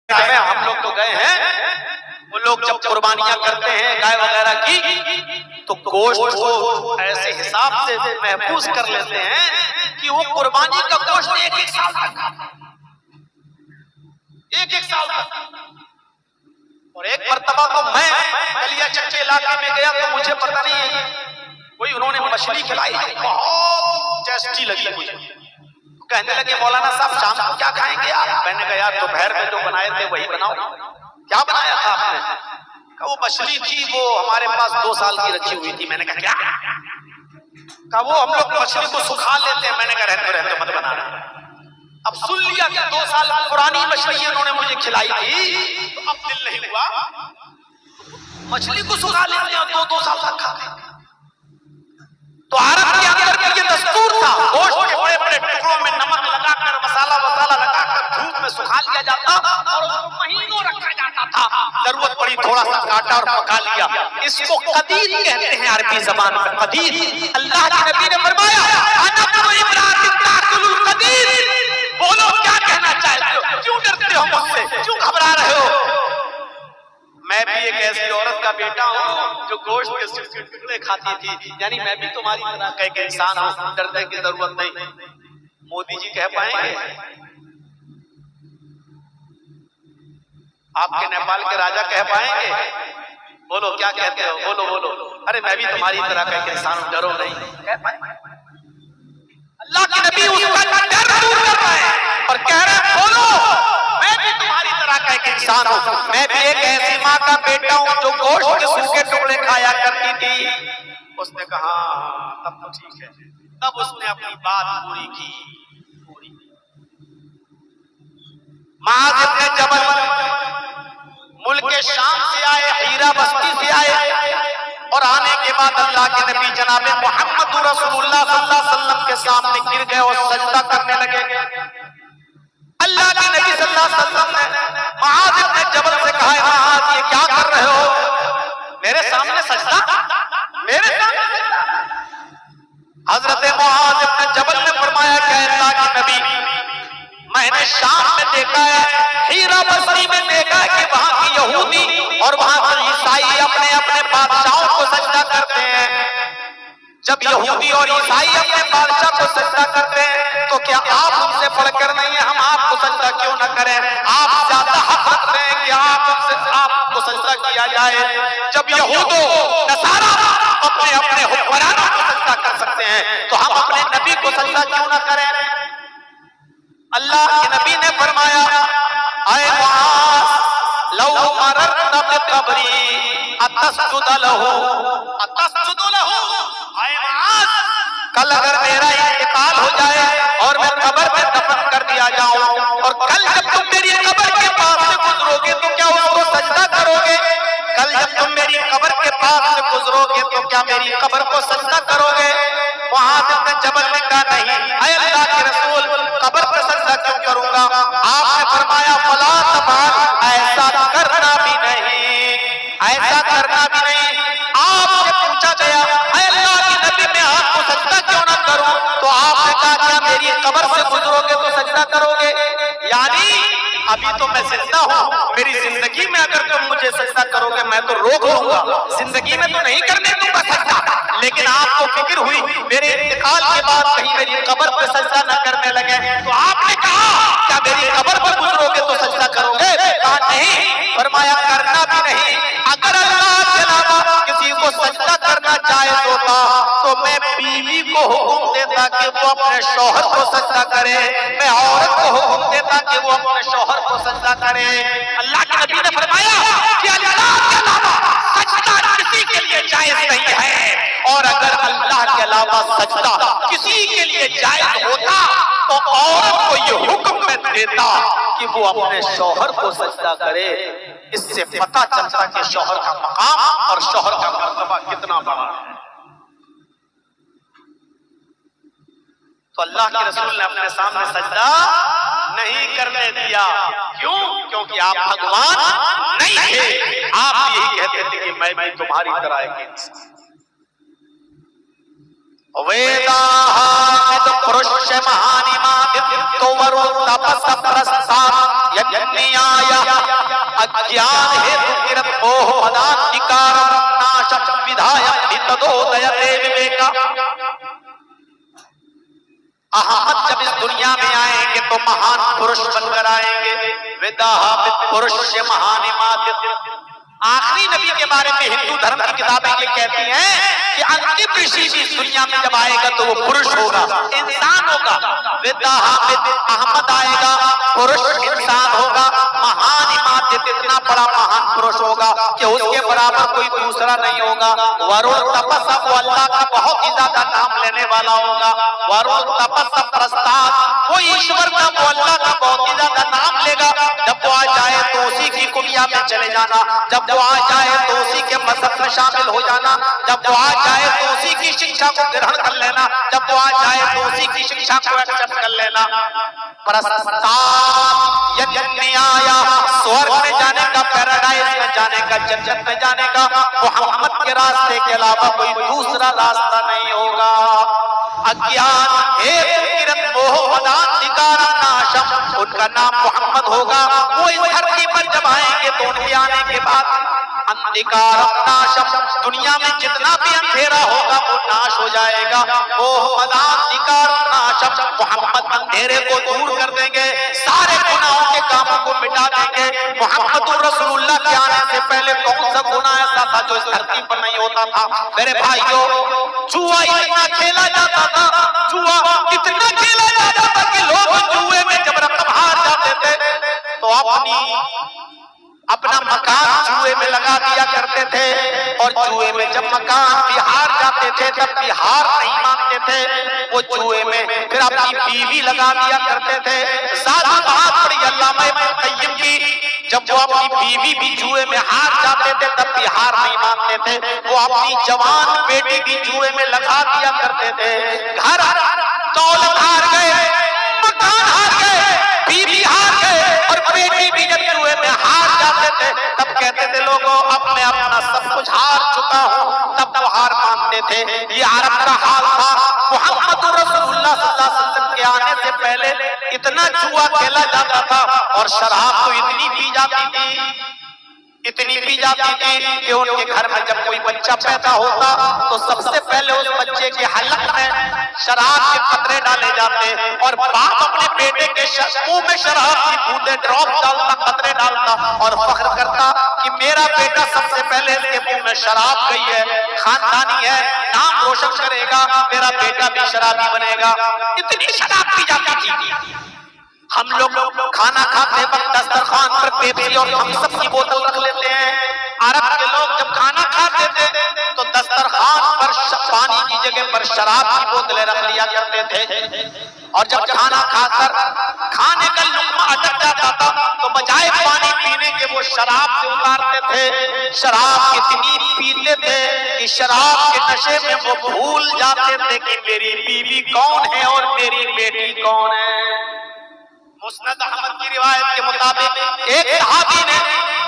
में हम लोग तो गए हैं, वो लोग जब कुर्बानियां करते हैं गाय वगैरह की तो गोश्त को ऐसे हिसाब से महफूज कर लेते हैं कि वो कुर्बानी का गोश्त एक एक साल तक, एक एक साल तक। और एक मर्तबा तो मैं कलिया चच्चे इलाके में गया तो मुझे पता नहीं कोई उन्होंने मछली खिलाई बहुत टेस्टी लगी मुझे। कहने लगे मौलाना साहब शाम को क्या खाएंगे आप? मैंने कहा यार दोपहर में जो बनाए थे वही बनाओ। क्या बनाया था आपने? कहा वो मछली थी, वो हमारे पास 2 साल की रखी हुई थी। मैंने कहा क्या? कहा वो हम लोग मछली को सुखा लेते हैं। मैंने कहा रहते रहते मत बना रहे। अब सुन लिया कि 2 साल पुरानी मछली उन्होंने मुझे खिलाई थी, तो अब दिल नहीं हुआ मछली को सुखा लेते हैं और 2 साल तक खाते हैं। तो अरब के अंदर ये दस्तूर था, गोश्त के बड़े बड़े टुकड़ों में नमक लगाकर मसाला वसाला लगाकर धूप में सुखा लिया जाता और उसको महीनों रखा जाता था। जरूरत पड़ी थोड़ा सा काटा और पका लिया। इसको कदीर कहते हैं अरबी जबान में, कदीर। अल्लाह के नबी ने फरमाया अनबनु इब्राहिम ताकुलुल कदीर। बोलो क्या कहना चाहते हो? क्यों डरते हो मुझसे? क्यों घबरा रहे हो? मैं भी एक ऐसी औरत का बेटा हूँ जो गोश्त के टुकड़े खाती थी, यानी मैं भी तुम्हारी तरह का एक इंसान हूँ, डरने की जरूरत नहीं। मोदी जी कह पाएंगे? आपके नेपाल के राजा कह पाएंगे? बोलो क्या कहते हो? बोलो बोलो। अरे मैं भी तुम्हारी तरह का एक इंसान हूँ, डरो नहीं। कह पाएंगे? अल्लाह के नबी उसका डर दूर कर रहे हैं और कह रहे हैं बोलो मैं भी तुम्हारी तरह का एक इंसान हूँ। मैं भी एक ऐसी माँ का बेटा हूँ जो गोश्त के सूखे टुकड़े खाया करती थी। उसने कहा तब तो ठीक है। तब उसने अपनी बात पूरी की। मुआज़ इब्न जबल मुल्क शाम से आए, हीरा बस्ती से आए और आने के बाद अल्लाह के नबी जनाबे मोहम्मद रसूलुल्लाह सल्लल्लाहु अलैहि वसल्लम के सामने गिर गए और सजदा करने लगे। अल्लाह के नबी सल्लल्लाहु अलैहि वसल्लम ने मुआज़ इब्न जबल से कहा मुआज़ ये क्या कर रहे हो? मेरे सामने सजदा? मेरे सामने? हजरत मुआज़ इब्न जबल ने फरमाया कि अल्लाह के नबी मैंने शाम में देखा है, हीरा बस्ती में देखा है कि वहां की यहूदी और वहां के ईसाई अपने अपने बादशाहों को सजदा करते हैं। जब यहूदी और ईसाई अपने बादशाह को सजदा करते हैं तो क्या आप उनसे पढ़कर नहीं है? हम आपको सजदा क्यों न करें? आप ज्यादा हक रखते हैं कि आपको सजदा किया जाए। जब यहूदो नसारा अपने अपने हुक्मरानों को सजदा कर सकते हैं तो हम अपने नबी को सजदा क्यों न करें? अल्लाह के नबी ने फरमाया ऐ मुआज़ लौ मररत बिक़ब्री अतस्जुद लहू अतस्जुद लहू। ऐ मुआज़ कल अगर मेरा इंतकाल हो जाए और मैं कब्र में दफन कर दिया जाऊं और कल जब तुम मेरी कब्र के पास से गुजरोगे तो क्या उसको सजदा करोगे? कल जब तुम मेरी कब्र के पास से गुजरोगे तो क्या मेरी कब्र को सजदा करोगे? मुआज़ इब्न जबल ने कहा नहीं, ऐ अल्लाह के रसूल कब्र पे सजदा क्यों करूंगा? आपने फरमाया फला तफअल, ऐसा करना भी नहीं, ऐसा करना भी नहीं। आपसे पूछा गया ऐ अल्लाह के नबी मैं आपको सजदा क्यों ना करूं? तो आपने कहा क्या मेरी कब्र से गुजरोगे तो सजदा करोगे? यानी अभी तो मैं जिंदा हूँ, मेरी जिंदगी में अगर तुम मुझे सजदा करोगे मैं तो रोक लूंगा, जिंदगी में तो नहीं करने दूंगा सजदा। लेकिन आपको फिक्र हुई मेरे इंतकाल के बाद कहीं मेरी कब्र पे सजदा न करने लगे तो आपने कहा क्या मेरी कब्र पर गुजरोगे तो सजदा करोगे? कहा नहीं। फरमाया करना भी नहीं। अगर अल्लाह के अलावा किसी को सजदा करना जायज होता तो मैं बीवी को हुक्म देता कि वो अपने शौहर को सजदा करे, मैं औरत को हुक्म देता कि वो अपने शौहर को सजदा करे। अल्लाह के नबी ने फरमाया कि अल्लाह के अलावा सजदा किसी के लिए जायज नहीं है। और अगर अल्लाह के अलावा सजदा किसी के लिए जायज होता तो औरत को ये हुक्म में देता कि वो अपने शौहर को सजदा करे। इससे पता चलता कि शौहर का मकाम और शौहर का मर्तबा कितना बड़ा है। तो अल्लाह के रसूल ने अपने सामने सजदा नहीं करने दिया। क्यों? क्योंकि आप भगवान नहीं थे। आप यही कहते थे कि मैं भी तुम्हारी तरह एक इंसान। वेदाहाद पुरुष महानिमा तो वरु तपस प्रस्ताव यज्ञाय अज्ञान हेतु किरत मोह मदान्तिकारं नाशं विधाय तदोदयते विवेका। अहमद जब इस दुनिया में आएंगे तो महान पुरुष बनकर आएंगे। विदाहा पुरुष महानिमात। आखिरी नबी के बारे में हिंदू धर्म की किताबें ये कहती हैं कि अंतिम ऋषि भी इस दुनिया में जब आएगा तो वो पुरुष होगा, इंसान होगा। विदाहा अहमद आएगा, पुरुष इंसान होगा, महान इमाद, इतना बड़ा महान पुरुष होगा कि उसके बराबर कोई दूसरा नहीं होगा। वरुण तपस्या वो अल्लाह का बहुत ही ज्यादा नाम लेने वाला होगा। वरुण तपस्या प्रस्ताव वो ईश्वर का, वो अल्लाह का बहुत ही ज्यादा नाम लेगा। जब वो आ जाए तो उसी की कुटिया में चले जाना, जब वो आ जाए तो उसी के मजहब में शामिल हो जाना, जब वो आ जाए तो उसी की शिक्षा को ग्रहण कर लेना, जब वो आ जाए तो उसी की शिक्षा को एक्सेप्ट कर लेना। प्रस्ताव यज्ञ आया, स्वर्ग में जाने का, पैराडाइज में जाने का, जन्नत में जाने का मोहम्मद के रास्ते के अलावा कोई दूसरा रास्ता नहीं होगा। अज्ञान हेतु किरत मोह मदान्तिकार नाशम, उनका नाम मोहम्मद होगा। वो इस धरती पर जब आएंगे तो उनके आने के बाद अंधिकार नाशम, दुनिया में जितना भी अंधेरा होगा वो नाश हो जाएगा। मोह मदान्तिकार नाशम, मोहम्मद अंधेरे को दूर कर देंगे, सारे गुनाहों के कामों को मिटा देंगे। मोहम्मद रसूलुल्लाह के आने से पहले कौन सा गुनाह ऐसा था जो इस धरती पर नहीं होता था? मेरे भाइयों, जुआ इतना खेला जाता था, जुआ इतना खेला जाता था कि लोग जुए में जब रकम हार जाते थे तो अपना मकान जुए में लगा दिया करते थे। और जुए में जब मकान भी हार जाते थे तब भी हार नहीं मानते थे, वो जुए में फिर अपनी बीवी लगा दिया करते थे। ज्यादा बात पड़ी अल्लामा इब्न क़य्यिम की, जब वो अपनी बीवी भी जुए में हार जाते थे तब भी हार नहीं मानते थे, वो अपनी जवान बेटी भी जुए में लगा दिया करते थे। घर दौलत हार गए, मकान हार गए, बीवी हार गए और बेटी भी जब जुए में हार जाते थे तब कहते थे लोगों अब मैं अपना सब कुछ हार चुका हूँ, तब वो हार मानते थे। ये अरब का हाल था। मोहम्मद रसूलुल्लाह सल्लल्लाहु अलैहि वसल्लम के आने से पहले इतना जुआ खेला जाता था और शराब तो इतनी पी जाती थी, इतनी पी जाती थी कि उनके घर में जब कोई बच्चा पैदा होता तो सबसे पहले उस बच्चे के हलक में शराब के कतरे डाले जाते और बाप अपने बेटे के मुंह में शराब की बूंदे ड्रॉप डालता, कतरे डालता और फख्र करता कि मेरा बेटा सबसे पहले इसके मुंह में शराब गई है, खानदानी है, नाम रोशन करेगा, मेरा बेटा भी शराबी बनेगा। इतनी शराब पी जाती थी। हम लोग खाना खाते वक्त दस्तरखान पर पेप्सी और थम्स अप की बोतल रख लेते हैं। अरब के लोग जब खाना खाते थे तो दस्तरखान पर पानी की जगह पर शराब की बोतलें रख लिया करते थे। और जब खाना खाकर खाने का लुक़्मा अटक जाता था तो बजाय पानी पीने के वो शराब से उतारते थे। शराब इतनी पीते थे कि शराब के नशे में वो भूल जाते थे कि मेरी बीवी कौन है और मेरी बेटी कौन है। मुस्नद अहमद की रिवायत के मुताबिक एक सहाबी ने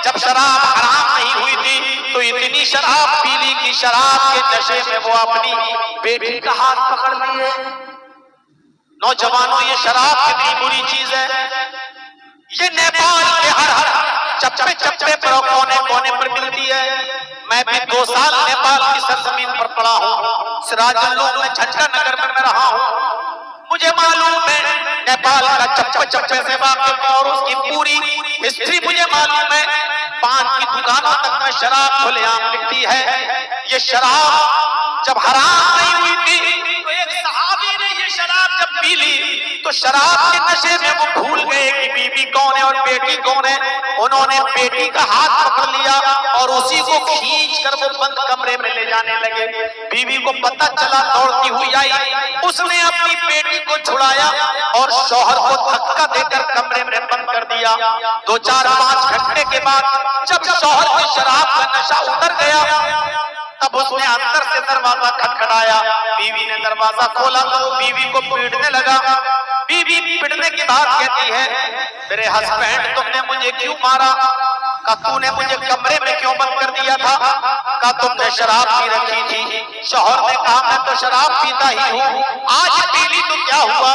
जब शराब हराम नहीं हुई थी तो इतनी शराब पी ली कि शराब के नशे में वो अपनी बेटी का हाथ पकड़ लिए। नौजवानों, ये शराब कितनी बुरी चीज है। ये नेपाल के हर चप्पे चप्पे पर कोने कोने पर मिलती है। मैं भी 2 साल नेपाल की सरजमीन पर पड़ा हूँ। सिराजुल्लूह में झंझा नगर में मैं रहा हूँ। मुझे मालूम है नेपाल का चप्पे चप्पे से वाकिफ और उसकी पूरी हिस्ट्री मुझे मालूम है। पान की दुकानों तक में शराब खुलेआम बिकती है। ये शराब जब हराम नहीं हुई थी तो एक सहाबी ने ये शराब जब पी ली तो शराब के नशे में वो भूल गए कि बीवी कौन है और बेटी कौन है। उन्होंने बेटी का हाथ पकड़ लिया और उसी को खींच कर वो बंद कमरे में ले जाने लगे। बीवी को पता चला, दौड़ती हुई आई, उसने अपनी बेटी को छुड़ाया और शौहर को धक्का देकर कमरे में बंद कर दिया। 2, 4, 5 घंटे के बाद जब शौहर की शराब का नशा उतर गया तब उसने अंदर से दरवाजा खटखटाया। बीवी ने दरवाजा खोला तो बीवी को पीटने लगा। बीवी पीटने की बात कहती है, मेरे हस्बैंड तुमने मुझे क्यों मारा? का तूने मुझे कमरे में क्यों बंद कर दिया था? का तुमने शराब पी रखी थी? शौहर ने कहा मैं तो शराब पीता ही हूँ। आज पी ली तो क्या हुआ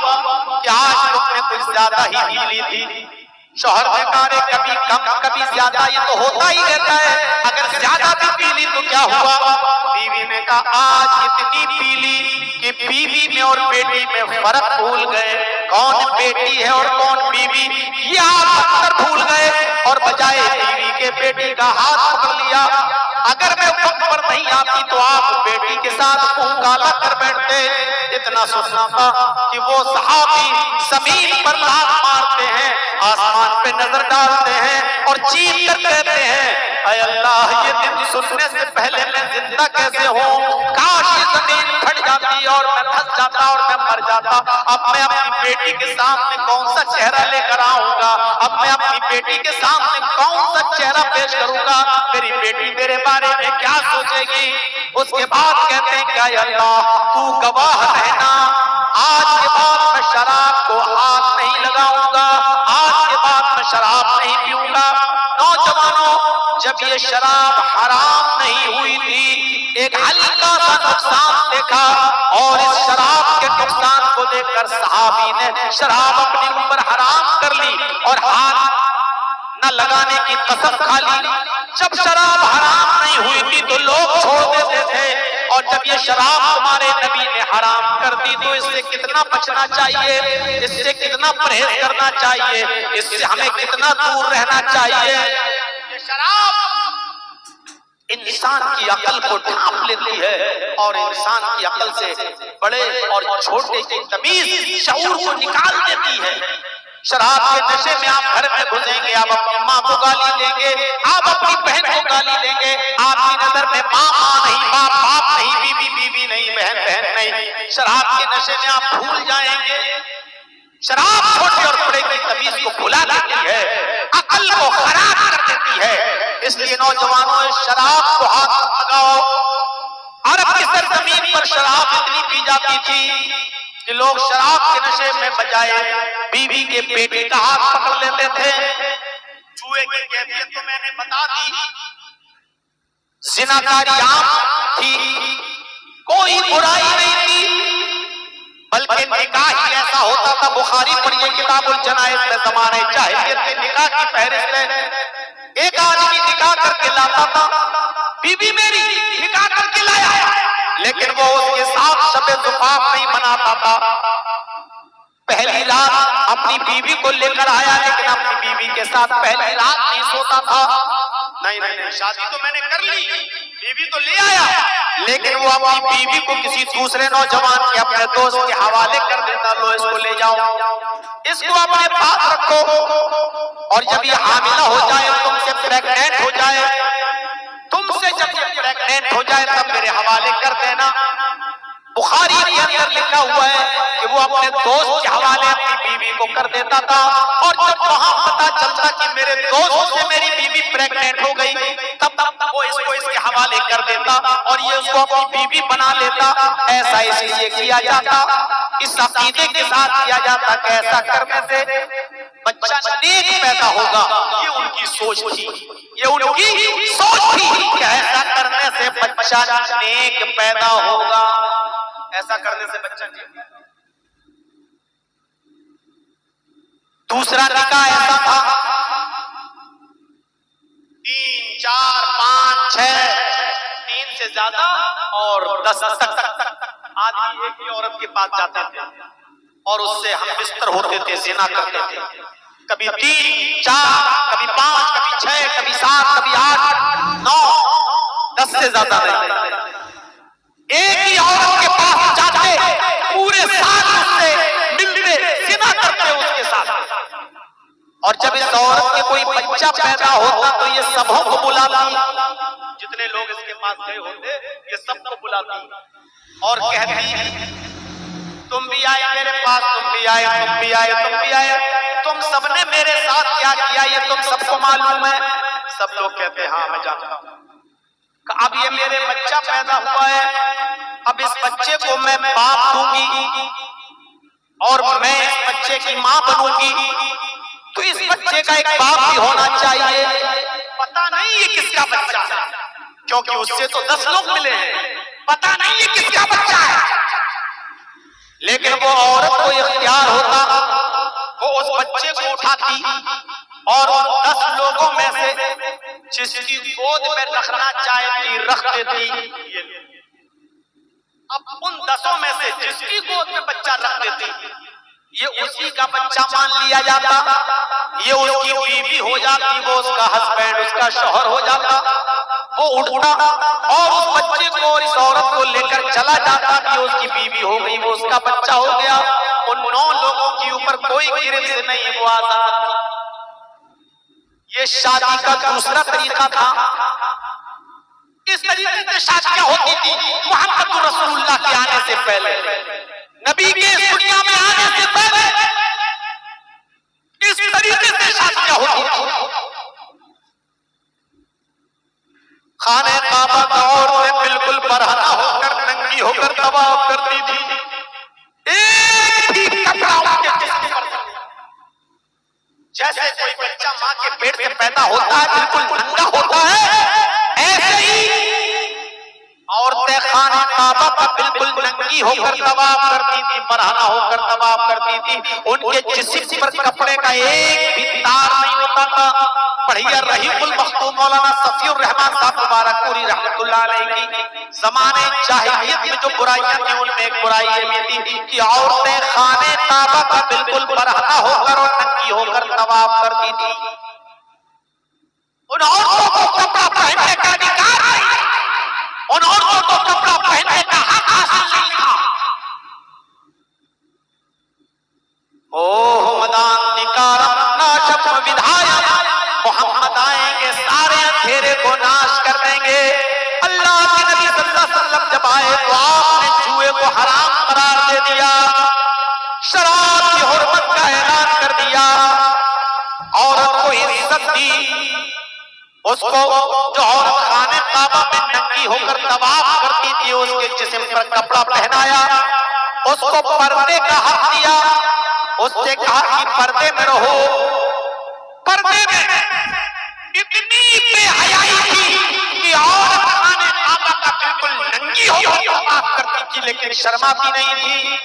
कि आज तुमने कुछ ज्यादा ही पी ली थी। शौहर ने कहा कभी कम कभी ज्यादा, ये तो होता ही रहता है। अगर ज्यादा भी पी ली तो क्या हुआ? बीवी ने कहा आज इतनी पी ली कि बीवी में और बेटी में फर्क भूल गए, कौन बेटी है और कौन बीवी, ये आप अंतर भूल गए और बजाय बीवी के बेटी का हाथ पकड़ लिया। अगर मैं वक्त पर नहीं आती तो आप बेटी के साथ मुंह काला कर बैठते। इतना सोचना था कि वो सहाबी जमीन पर लात मारते हैं, आसमान पे नजर डालते हैं और चीख कर कहते हैं, ऐ अल्लाह ये दिन सुनने से पहले मैं जिंदा कैसे हूँ, काश ये जमीन फट जाती और मैं फंस जाता और मैं मर जाता। अब मैं अपनी बेटी के सामने कौन सा चेहरा लेकर आऊंगा, अब मैं अपनी बेटी के सामने कौन सा चेहरा पेश करूंगा, मेरी बेटी मेरे बारे में क्या सोचेगी। उसके बाद कहते हैं क्या अल्लाह तू गवाह रहना, आज के बाद मैं शराब को हाथ नहीं लगाऊंगा, आज के बाद मैं शराब नहीं पीऊंगा। नौजवानों, जब ये शराब हराम नहीं हुई थी, एक हल्का सा नुकसान देखा और इस शराब के नुकसान को देखकर सहाबी ने शराब अपने ऊपर हराम कर ली और हाथ न लगाने की कसम खा ली। जब शराब हराम नहीं हुई थी तो लोग छोड़ देते थे, और जब ये शराब हमारे नबी ने हराम कर दी तो इससे कितना बचना चाहिए, इससे कितना परहेज करना चाहिए, इससे हमें कितना दूर रहना चाहिए। ये शराब इंसान की अकल को ढांप लेती है और इंसान की अकल से बड़े और छोटे की तमीज शऊर को निकाल देती है। शराब के नशे में आप घर में घुसेंगे, आप अपनी माँ को गाली देंगे, आप अपनी बहन को गाली देंगे, आपकी नजर में माँ माँ नहीं, बाप बाप नहीं, बीवी बीवी नहीं, बहन बहन नहीं। शराब के नशे में आप भूल जाएंगे। शराब छोटे और बड़े की तमीज को भुला देती है, अकल को खराब कर देती है। इसलिए नौजवानों, इस शराब को हाथ मत लगाओ। अरब की सरजमीन पर शराब इतनी पी जाती थी कि लोग शराब के नशे में बजाय बीवी के बेटे का हाथ पकड़ लेते थे। जुए की कैफियत तो मैंने बता दी, जिनाकारी आम थी, कोई बुराई नहीं थी, बल्कि निकाह ही ऐसा होता था। बुखारी पढ़िए किताबुल जनाइज में ज़माने जाहिलियत में निकाह की फहरिस्त है। एक आदमी निकाह करके लाता था, बीवी मेरी निकाह करके लाया, लेकिन वो उसके साथ शबे ज़ुफ़ाफ नहीं मनाता था। पहली रात अपनी बीवी को लेकर आया, लेकिन अपनी बीवी के साथ पहली रात नहीं सोता था। नहीं नहीं नहीं, शादी तो मैंने कर ली, बीवी तो ले आया, लेकिन वो अपनी बीवी को किसी दूसरे नौजवान के, अपने दोस्त के हवाले कर देता। लो इसको ले जाओ, इसको अपने पास रखो, और जब ये हामिला हो जाए, तुमसे प्रेग्नेंट हो जाए, तुमसे जब ये प्रेग्नेंट हो जाए तब मेरे हवाले कर देना। बुखारी के अंदर लिखा हुआ है कि वो अपने दोस्त के हवाले अपनी बीवी को कर देता था, और जब वहां पता चलता कि मेरे दोस्त से मेरी बीवी प्रेग्नेंट हो गई, तब वो इसको इसके हवाले कर देता और ये उसको अपनी बीवी बना लेता। ऐसा इसलिए किया जाता, इस अकीदे के साथ किया जाता कि ऐसा करने से बच्चा नेक पैदा होगा। ये उनकी सोच थी, ये उनकी सोच थी कि ऐसा करने से बच्चा नेक पैदा होगा, ऐसा करने से बच्चा नेक। दूसरा निकाह ऐसा था, 3, 4, 5, 6, 3 से ज्यादा और 10 तक आदमी एक ही औरत के पास जाते थे और उससे हम बिस्तर होते थे, ज़िना करते थे। कभी 3, 4, कभी 5, कभी 6, कभी 7, कभी 8, 9, 10 से ज्यादा नहीं। एक ही औरत के पास जाते, पूरे साल उससे मिलते, ज़िना करते उसके साथ, और जब इस औरत के कोई बच्चा पैदा होता तो ये सबों को बुलाती, जितने लोग इसके पास गए होते ये सबको बुलाती और कहती, तुम भी आए मेरे पास, तुम भी आए, तुम भी आए, तुम भी आए, तुम सबने मेरे साथ क्या किया ये तुम सबको मालूम है। सब लोग कहते हाँ मैं जानता हूँ। अब ये मेरे बच्चा पैदा हुआ है, अब इस बच्चे को मैं बाप दूंगी और मैं इस बच्चे की माँ बनूंगी, तो इस बच्चे का एक बाप भी होना चाहिए। पता नहीं ये किसका बच्चा है, क्योंकि उससे तो 10 लोग मिले हैं, पता नहीं ये किसका बच्चा है, लेकिन वो औरत को इख्तियार होता, वो उस बच्चे को उठाती और उन 10 लोगों में से जिसकी गोद में रखना चाहती रख देती। अब उन 10 में से जिसकी गोद में बच्चा रख देती, ये उसी का बच्चा मान लिया जाता, ये उसकी बीवी हो जाती, वो उसका हस्बैंड, उसका शौहर हो जाता। वो उठता और उस बच्चे को और इस औरत को लेकर चला जाता कि उसकी बीवी हो गई, वो उसका बच्चा हो गया। उन 9 लोगों के ऊपर कोई गिरफ्त नहीं, वो आजाद। ये शादी का दूसरा तरीका था। इस तरीके से शादियां होती थी मोहम्मद रसूलुल्लाह के आने से पहले, नबी के इस दुनिया में आने से पहले इस तरीके से शादियां होती थी। खाने काबा का औरतें बिल्कुल बरहना होकर, नंगी होकर तवाफ करती थी। एक भी कपड़ा उनके जिस्म पर, जैसे कोई बच्चा मां के पेट से पैदा होता है बिल्कुल नंगा होता है, ऐसे ही औरतें खाने काबा का बिल्कुल नंगी होकर तवाफ करती थी, बरहना होकर तवाफ करती थी। उनके जिस्म पर कपड़े का एक भी तार नहीं होता था। पढ़िया रहीकुल मखतूम मौलाना सफीउर रहमान साहब मुबारकपुरी रहमतुल्लाह अलैहि की ज़माने जाहिलियत में जो बुराइयां थी उनमें एक बुराई ये भी थी कि औरतें खाने काबा का बिल्कुल बरहना होकर और नंगी होकर तवाफ करती थी। उन औरतों को कपड़ा पहनने का अधिकार नहीं, उन औरतों को कपड़ा पहनने का हक हासिल नहीं था। ओह मदान निकारम नाशम विधायक, मोहम्मद आएंगे सारे अंधेरे को नाश कर देंगे। अल्लाह के नबी सल्लल्लाहु अलैहि वसल्लम जब आए तो आपने जुए को हराम करार दे दिया, शराब की हुर्मत का ऐलान कर दिया, औरत को इज्जत दी। उसको जो औरत खाने काबा में नंगी होकर तवाफ करती थी उसके जिस्म पर कपड़ा पहनाया, उसको पर्दे का हक दिया। उससे कहा कि पर्दे में रहो। पर्दे में इतनी बेहयाई थी कि औरत खाने काबा का बिल्कुल नंगी होकर तवाफ करती थी लेकिन शर्माती नहीं थी।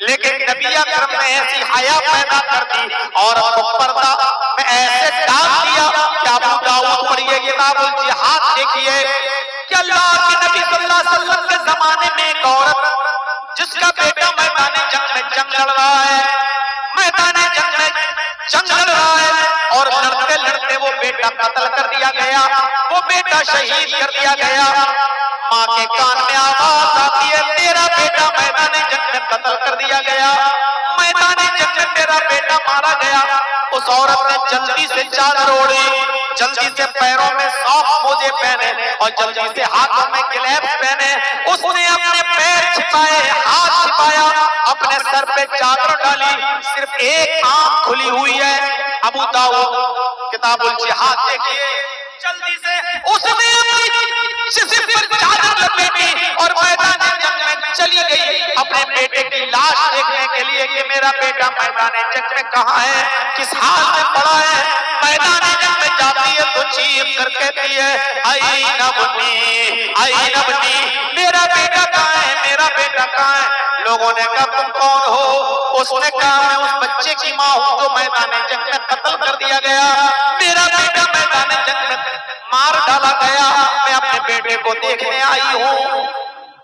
लेकिन नबी अकरम ने ऐसी हया पैदा कर दी और पर्दा में ऐसे डाल दिया कि अबू दाऊद पढ़िए किताबुल जिहाद देखिए कि अल्लाह के नबी सल्लल्लाहु अलैहि वसल्लम के जमाने में एक औरत जिसका बेटा मैदाने जंग में जंग लड़ रहा है, मैदाने जंग में जंग लड़ रहा है और लड़ते लड़ते वो बेटा कत्ल कर दिया गया, वो बेटा शहीद कर दिया गया। माँ के कान में आवाज आती है तेरा बेटा मैदाने जंग में कत्ल कर दिया गया, मैदाने जंग में तेरा बेटा मारा गया। उस औरत ने जल्दी से चादर ओढ़ी, जल्दी से पैरों में सॉफ्ट मोजे पहने और जल्दी से हाथों में ग्लव्स पहने। उसने अपने पैर छिपाए, हाथ छिपाया, अपने सर पे चादर डाली, सिर्फ एक आंख खुली हुई है। अबू दाऊद किताबुल जिहाद देखिए, जल्दी से उसने अपनी जिस्म पर चादर लपेटी और मैदान जंग में चली गई अपने बेटे की लाश देखने के लिए कि मेरा बेटा मैदान जंग में कहाँ है, किस हाल में पड़ा है। मैदान जंग में जाती है तो चीख कर कहती है आई नबनी, आई नबनी, मेरा बेटा कहाँ है, मेरा बेटा कहाँ है। लोगों ने कहा तुम कौन हो? उसने कहा मैं उस बच्चे की माँ हूँ जो मैदान जंग में कत्ल कर दिया गया, मेरा बेटा मैदान जंग में मार डाला गया, मैं अपने बेटे को देखने आई हूँ।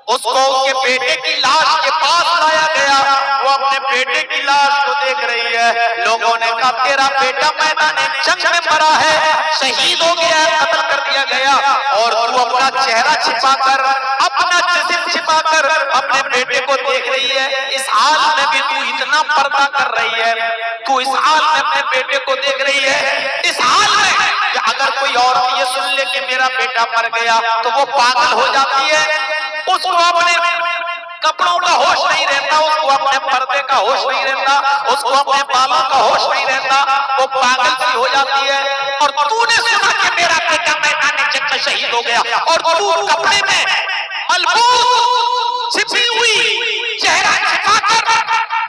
उसको उसके बेटे की लाश के पास लाया गया, वो अपने बेटे की लाश को देख रही है। लोगों ने कहा तेरा बेटा मैदान जंग में मरा है, शहीद हो गया है, कत्ल कर दिया गया और तू अपना चेहरा छिपाकर, अपना जिस्म छिपाकर अपने बेटे को देख रही है। इस हाल में भी तू इतना पर्दा कर रही है, तू इस हाल में अपने बेटे को देख रही है, इस हाल में कि अगर कोई औरत ये सुन ले कि मेरा बेटा मर गया तो वो पागल हो जाती है, उसको अपने कपड़ों का होश नहीं रहता, उसको अपने पर्दे का होश नहीं रहता, उसको अपने बालों का होश नहीं रहता, वो पागल सी हो जाती है। और तूने सुना कि मेरा बेटा मैदान जंग में शहीद हो गया और तू कपड़े में मलबूस छिपी हुई चेहरा छिपाकर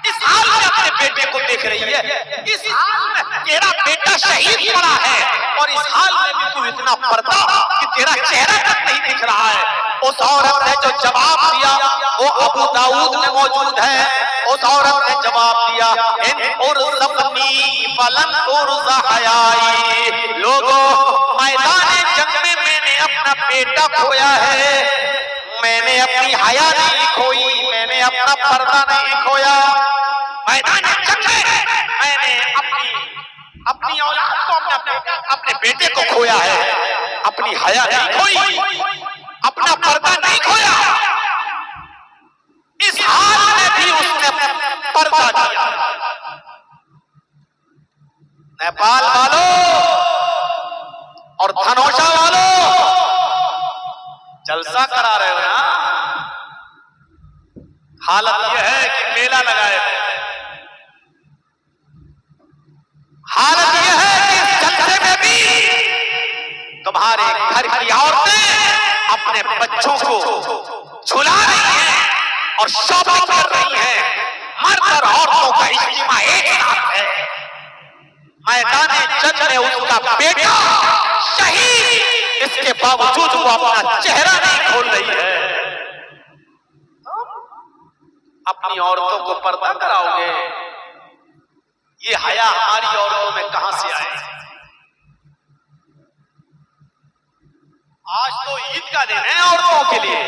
इस हाल में अपने बेटे को देख रही है। इस हाल में तेरा बेटा शहीद पड़ा है और इस हाल में भी तू इतना पर्दा कि तेरा चेहरा तक नहीं दिख रहा है। उस औरत ने जो जवाब दिया वो अबू दाऊद में मौजूद है। उस औरत ने जवाब दिया, इन उर्ज़क़नी फलन उर्ज़ हयाई, लोगों मैदान जंग में मैंने अपना बेटा खोया है, मैंने अपनी हया नहीं खोई, मैंने अपना पर्दा नहीं खोया। मैदान जंग में मैंने अपनी औलाद को, अपने बेटे को खोया है, अपनी हया नहीं खोई, अपना पर्दा नहीं खोया। इस हाल में भी उसने पर्दा दिया। नेपाल वालों और धनौषा वालों, जलसा करा रहे हो ना। हालत यह है कि मेला लगाए, हालत यह है कि इस जलसे में भी तुम्हारे घर की औरतें अपने बच्चों को झुला रही हैं और शॉपिंग कर रही हैं। मर्द और औरतों का इज्तिमा एक साथ है। मैदान जंग में उसका बेटा शहीद, इसके बावजूद वो अपना चेहरा नहीं खोल रही है। अपनी औरतों को पर्दा कराओगे, ये हया हमारी औरतों में कहां से आए? आज तो ईद का दिन है औरतों के लिए,